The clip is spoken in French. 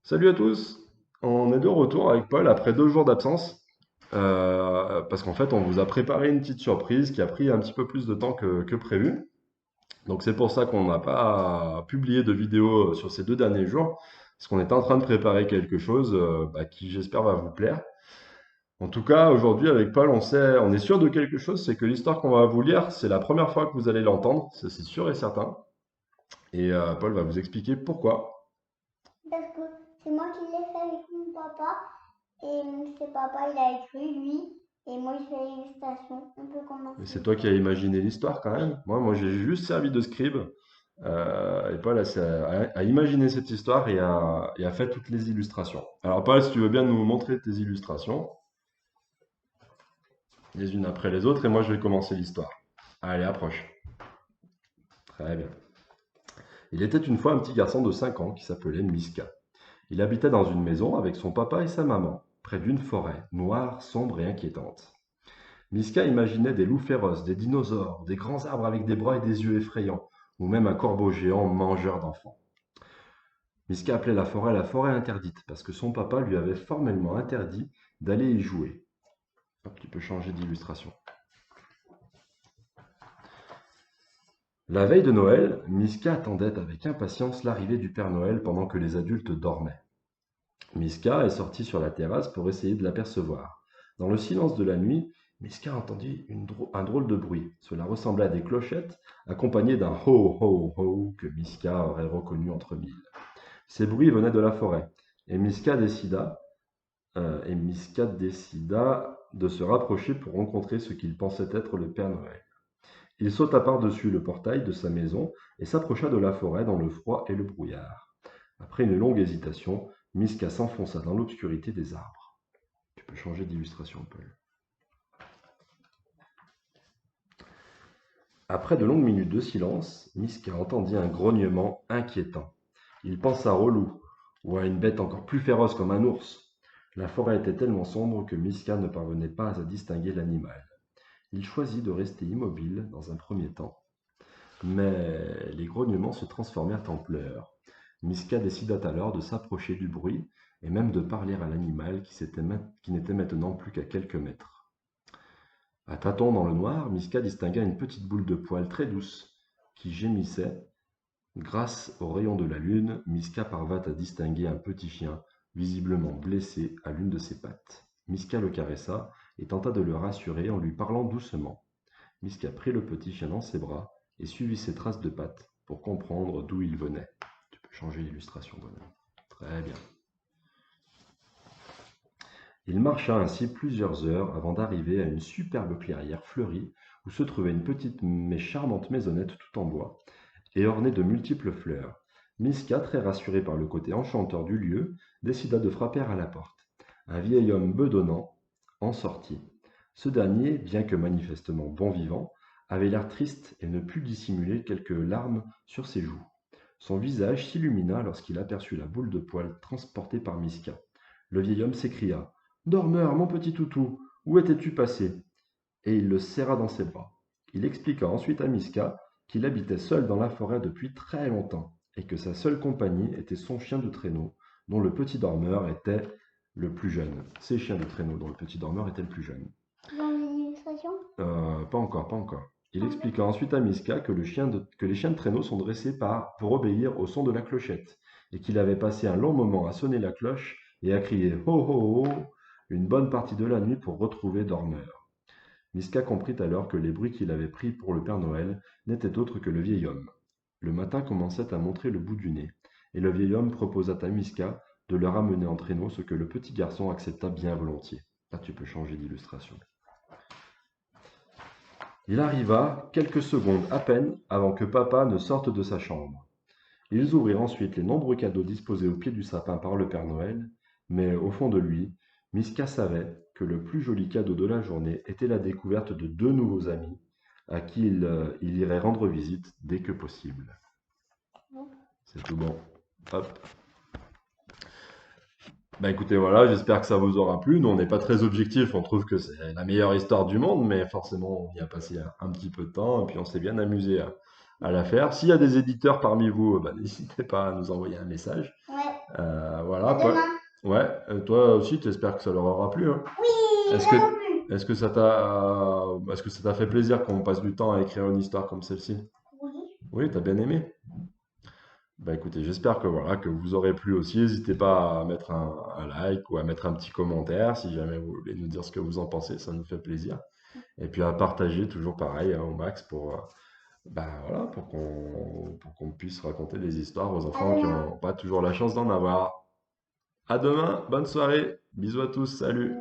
Salut à tous! On est de retour avec Paul après 2 jours d'absence. Parce qu'en fait, on vous a préparé une petite surprise qui a pris un petit peu plus de temps que prévu. Donc c'est pour ça qu'on n'a pas publié de vidéo sur ces 2 derniers jours, parce qu'on est en train de préparer quelque chose qui j'espère va vous plaire. En tout cas, aujourd'hui avec Paul, on est sûr de quelque chose, c'est que l'histoire qu'on va vous lire, c'est la première fois que vous allez l'entendre, ça, c'est sûr et certain. Et Paul va vous expliquer pourquoi. Parce que c'est moi qui l'ai fait avec mon papa. Et c'est papa, il a écrit, lui. Et moi, je fais l'illustration. On peut Et commencer c'est toi qui as l'histoire. imaginé l'histoire quand Oui. même. Moi, j'ai juste servi de scribe. Et Paul a imaginé cette histoire et a fait toutes les illustrations. Alors Paul, si tu veux bien nous montrer tes illustrations, les unes après les autres, et moi je vais commencer l'histoire. Allez, approche. Très bien. Il était une fois un petit garçon de 5 ans qui s'appelait Miska. Il habitait dans une maison avec son papa et sa maman, près d'une forêt, noire, sombre et inquiétante. Miska imaginait des loups féroces, des dinosaures, des grands arbres avec des bras et des yeux effrayants, ou même un corbeau géant mangeur d'enfants. Miska appelait la forêt interdite, parce que son papa lui avait formellement interdit d'aller y jouer. Hop, tu peux changer d'illustration. La veille de Noël, Miska attendait avec impatience l'arrivée du Père Noël pendant que les adultes dormaient. Miska est sortie sur la terrasse pour essayer de l'apercevoir. Dans le silence de la nuit, Miska entendit un drôle de bruit. Cela ressemblait à des clochettes, accompagnées d'un ho ho ho que Miska aurait reconnu entre mille. Ces bruits venaient de la forêt, et Miska décida de se rapprocher pour rencontrer ce qu'il pensait être le Père Noël. Il sauta par-dessus le portail de sa maison et s'approcha de la forêt dans le froid et le brouillard. Après une longue hésitation, Miska s'enfonça dans l'obscurité des arbres. Tu peux changer d'illustration, Paul. Après de longues minutes de silence, Miska entendit un grognement inquiétant. Il pensa au loup, ou à une bête encore plus féroce comme un ours. La forêt était tellement sombre que Miska ne parvenait pas à distinguer l'animal. Il choisit de rester immobile dans un premier temps, mais les grognements se transformèrent en pleurs. Miska décida alors de s'approcher du bruit et même de parler à l'animal qui n'était maintenant plus qu'à quelques mètres. À tâtons dans le noir, Miska distingua une petite boule de poils très douce qui gémissait. Grâce aux rayons de la lune, Miska parvint à distinguer un petit chien, visiblement blessé à l'une de ses pattes. Miska le caressa et tenta de le rassurer en lui parlant doucement. Miska prit le petit chien dans ses bras et suivit ses traces de pattes pour comprendre d'où il venait. Tu peux changer l'illustration, bonhomme. Très bien. Il marcha ainsi plusieurs heures avant d'arriver à une superbe clairière fleurie où se trouvait une petite mais charmante maisonnette tout en bois et ornée de multiples fleurs. Miska, très rassuré par le côté enchanteur du lieu, décida de frapper à la porte. Un vieil homme bedonnant en sortit. Ce dernier, bien que manifestement bon vivant, avait l'air triste et ne put dissimuler quelques larmes sur ses joues. Son visage s'illumina lorsqu'il aperçut la boule de poils transportée par Miska. Le vieil homme s'écria: Dormeur, mon petit toutou, où étais-tu passé? Et il le serra dans ses bras. Il expliqua ensuite à Miska qu'il habitait seul dans la forêt depuis très longtemps et que sa seule compagnie était son chien de traîneau, dont le petit dormeur était le plus jeune. Ses chiens de traîneau, dont le petit dormeur était le plus jeune. Dans l'illustration. Pas encore, pas encore. Il Ah, expliqua ensuite à Miska que les chiens de traîneau sont dressés pour obéir au son de la clochette, et qu'il avait passé un long moment à sonner la cloche et à crier ho ho ho une bonne partie de la nuit pour retrouver Dormeur. Miska comprit alors que les bruits qu'il avait pris pour le Père Noël n'étaient autres que le vieil homme. Le matin commençait à montrer le bout du nez, et le vieil homme proposa à Miska de le ramener en traîneau, ce que le petit garçon accepta bien volontiers. Là, tu peux changer d'illustration. Il arriva quelques secondes à peine avant que papa ne sorte de sa chambre. Ils ouvrirent ensuite les nombreux cadeaux disposés au pied du sapin par le Père Noël, mais au fond de lui, Miska savait que le plus joli cadeau de la journée était la découverte de 2 nouveaux amis à qui il irait rendre visite dès que possible. bon. C'est tout bon. Hop. Bah écoutez, voilà, j'espère que ça vous aura plu. Nous, on n'est pas très objectif, on trouve que c'est la meilleure histoire du monde, mais forcément, on y a passé un petit peu de temps et puis on s'est bien amusé à la faire. S'il y a des éditeurs parmi vous, bah, n'hésitez pas à nous envoyer un message. Ouais. Voilà, À demain. ouais, toi aussi, tu espères que ça leur aura plu, hein. Oui, Est-ce que, vraiment plus. est-ce que ça t'a fait plaisir qu'on passe du temps à écrire une histoire comme celle-ci? Oui. Oui, t'as bien aimé? Bah écoutez, j'espère que voilà, que vous aurez plu aussi. N'hésitez pas à mettre un like ou à mettre un petit commentaire si jamais vous voulez nous dire ce que vous en pensez, ça nous fait plaisir. Et puis à partager toujours pareil hein, au max pour, bah, voilà, pour qu'on puisse raconter des histoires aux À enfants qui demain. n'ont pas toujours la chance d'en avoir. À demain, bonne soirée, bisous à tous, salut!